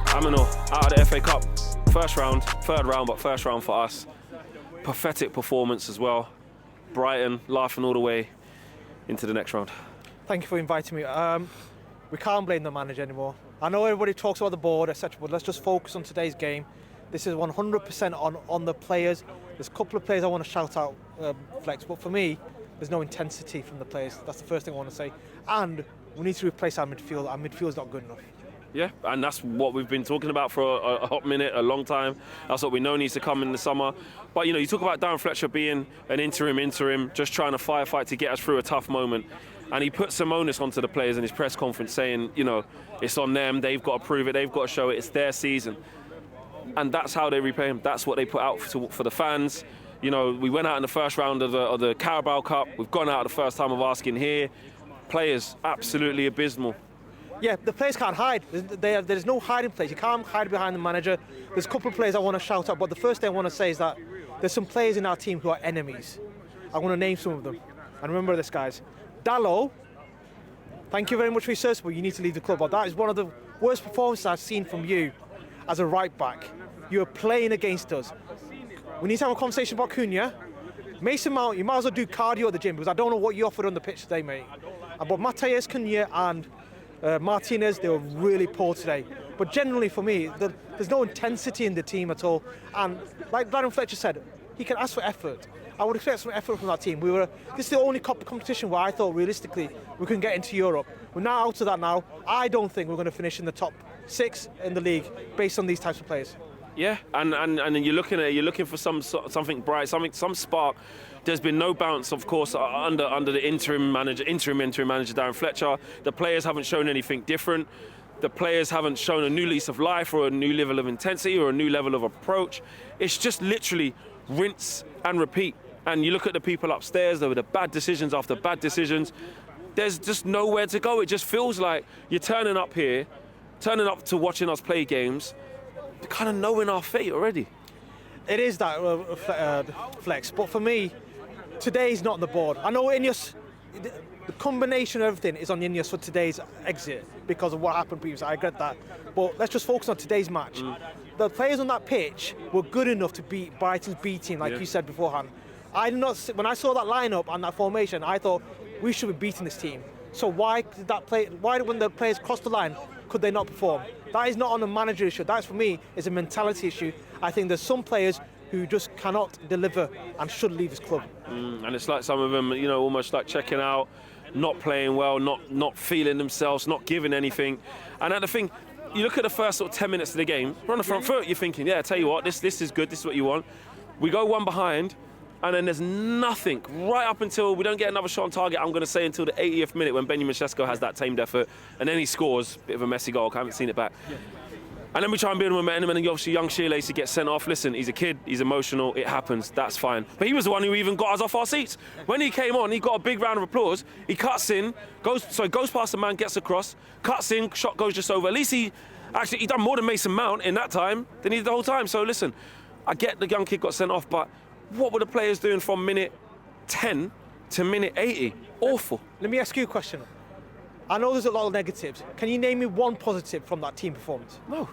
Aminoor out of the FA Cup. Third round, but first round for us. Pathetic performance as well. Brighton laughing all the way into the next round. Thank you for inviting me. We can't blame the manager anymore. I know everybody talks about the board, etc., but let's just focus on today's game. This is 100% on the players. There's a couple of players I want to shout out, Flex, but for me, there's no intensity from the players. That's the first thing I want to say. And we need to replace our midfield. Our midfield's not good enough. Yeah, and that's what we've been talking about for a hot minute, a long time. That's what we know needs to come in the summer. But, you know, you talk about Darren Fletcher being an interim, just trying to firefight to get us through a tough moment. And he put some onus onto the players in his press conference saying, you know, it's on them, they've got to prove it, they've got to show it, it's their season. And that's how they repay him. That's what they put out for the fans. You know, we went out in the first round of the Carabao Cup. We've gone out the first time of asking here. Players, absolutely abysmal. Yeah, the players can't hide. There's no hiding place. You can't hide behind the manager. There's a couple of players I want to shout out, but the first thing I want to say is that there's some players in our team who are enemies. I want to name some of them. And remember this, guys. Dallo, thank you very much for your service, but you need to leave the club. But that is one of the worst performances I've seen from you as a right back. You are playing against us. We need to have a conversation about Cunha. Mason Mount, you might as well do cardio at the gym because I don't know what you offered on the pitch today, mate. But Matthias Cunha and Martinez, they were really poor today. But generally for me, there's no intensity in the team at all. And like Darren Fletcher said, he can ask for effort. I would expect some effort from that team. This is the only competition where I thought realistically we can get into Europe. We're now out of that now. I don't think we're going to finish in the top 6 in the league based on these types of players. Yeah, and then you're looking for something bright, some spark. There's been no bounce, of course, under the interim manager Darren Fletcher. The players haven't shown anything different. The players haven't shown a new lease of life or a new level of intensity or a new level of approach. It's just literally rinse and repeat. And you look at the people upstairs, there were the bad decisions after bad decisions. There's just nowhere to go. It just feels like you're turning up to watching us play games, kind of knowing our fate already. It is that, Flex, but for me, today's not on the board. I know Ineos, the combination of everything is on Ineos for today's exit because of what happened previously. I get that. But let's just focus on today's match. The players on that pitch were good enough to beat Brighton's B team, like you said beforehand. When I saw that lineup and that formation, I thought we should be beating this team. So why when the players crossed the line, could they not perform? That is not on a manager issue. That, for me, is a mentality issue. I think there's some players who just cannot deliver and should leave this club. And it's like some of them, you know, almost like checking out, not playing well, not feeling themselves, not giving anything. And the thing, you look at the first sort of 10 minutes of the game, we're on the front foot, you're thinking, yeah, tell you what, this is good, this is what you want. We go one behind, and then there's nothing right up until we don't get another shot on target. I'm going to say until the 80th minute when Benjamin Sesko has that tamed effort, and then he scores, bit of a messy goal. I haven't seen it back. Yeah. And then we try and build momentum, and then obviously young Shearlacy gets sent off. Listen, he's a kid, he's emotional, it happens, that's fine. But he was the one who even got us off our seats. When he came on, he got a big round of applause. He cuts in, goes past the man, gets across, cuts in, shot goes just over. At least he done more than Mason Mount in that time than he did the whole time. So listen, I get the young kid got sent off, but what were the players doing from minute 10 to minute 80? Awful. Let me ask you a question. I know there's a lot of negatives. Can you name me one positive from that team performance? No.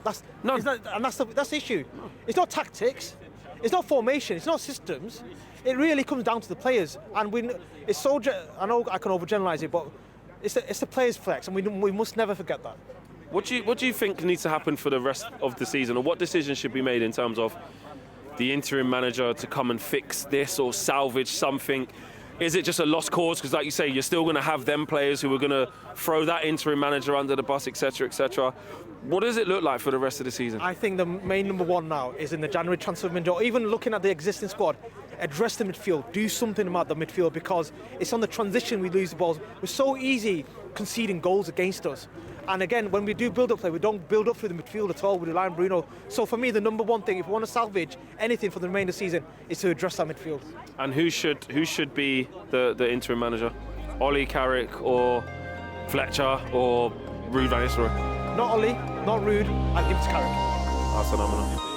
That's the issue. No. It's not tactics. It's not formation. It's not systems. It really comes down to the players. And I know I can overgeneralize it, but it's the players' Flex, and we must never forget that. What do you think needs to happen for the rest of the season, or what decisions should be made in terms of the interim manager to come and fix this or salvage something? Is it just a lost cause? Because like you say, you're still going to have them players who are going to throw that interim manager under the bus, etc., etc. What does it look like for the rest of the season? I think the main number one now is in the January transfer window, or even looking at the existing squad, address the midfield, do something about the midfield, because it's on the transition we lose the balls. We're so easy conceding goals against us. And again, when we do build-up play, we don't build up through the midfield at all. We rely on Bruno. So for me, the number one thing, if we want to salvage anything for the remainder of the season, is to address that midfield. And who should be the interim manager? Ollie, Carrick, or Fletcher, or Ruud van Nistelrooy? Not Ollie, not Ruud. I'll give it to Carrick. That's phenomenal.